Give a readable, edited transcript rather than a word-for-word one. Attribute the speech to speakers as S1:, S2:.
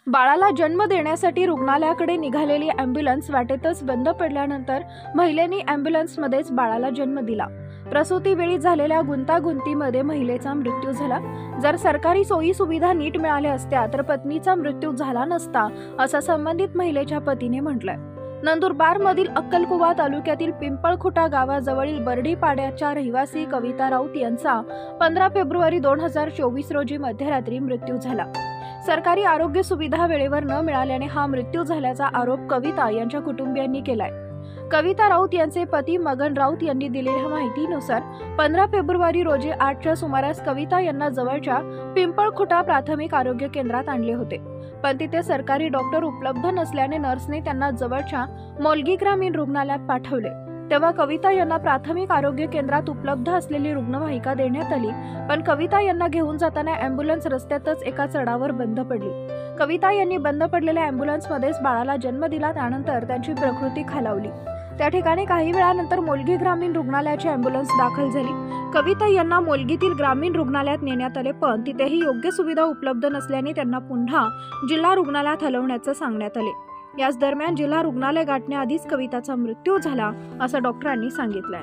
S1: बाळाला जन्म देण्यासाठी रुग्णालयाकडे निघालेली ॲम्ब्युलन्स वाटेतच बंद पडल्यानंतर महिलेने ॲम्ब्युलन्समध्येच बाळाला जन्म दिला। प्रसूतीवेळी झालेल्या गुंतागुंतीमध्ये महिलेचा मृत्यू झाला। जर सरकारी सोयी सुविधा नीट मिळाल्या असत्या तर पत्नीचा मृत्यू झाला नसता, असं संबंधित महिलेच्या पतीने म्हटलंय। नंदुरबारमधील अक्कलकुवा तालुक्यातील पिंपळखुटा गावाजवळील बर्डीपाड्याच्या रहिवासी कविता राऊत यांचा 15 फेब्रुवारी 2024 रोजी मध्यरात्री मृत्यू झाला। सरकारी आरोग्य सुविधा वेळेवर न मिळाल्याने हा मृत्यू झाल्याचा आरोप कविता यांच्या कुटुंबियांनी केलाय। कविता राऊत यांचे पती मगन राऊत यांनी दिलेल्या माहितीनुसार 15 फेब्रुवारी रोजी 8च्या सुमारास कविता यांना जवळच्या पिंपळखुटा प्राथमिक आरोग्य केंद्रात आणले होते, पण तिथे सरकारी डॉक्टर उपलब्ध नसल्याने नर्सने त्यांना जवळच्या मोलगी ग्रामीण रुग्णालयात पाठवले। तेव्हा कविता यांना प्राथमिक आरोग्य केंद्रात उपलब्ध असलेली रुग्णवाहिका देण्यात आली, पण कविता यांना घेऊन जाताना ॲम्ब्युलन्स रस्त्यातच एका चढावर बंद पडली। कविता यांनी बंद पडलेल्या ॲम्ब्युलन्समध्येच बाळाला जन्म दिला। त्यानंतर त्यांची प्रकृती खालावली। त्या ठिकाणी काही वेळानंतर मोलगी ग्रामीण रुग्णालयाची ॲम्ब्युलन्स दाखल झाली। कविता यांना मोलगीतील ग्रामीण रुग्णालयात नेण्यात आले, पण तिथेही योग्य सुविधा उपलब्ध नसल्याने त्यांना पुन्हा जिल्हा रुग्णालयात हलवण्याचे सांगण्यात आले। याच दरम्यान जिल्हा रुग्णालय गाठण्याआधीच कविताचा मृत्यू झाला, असं डॉक्टरांनी सांगितलंय।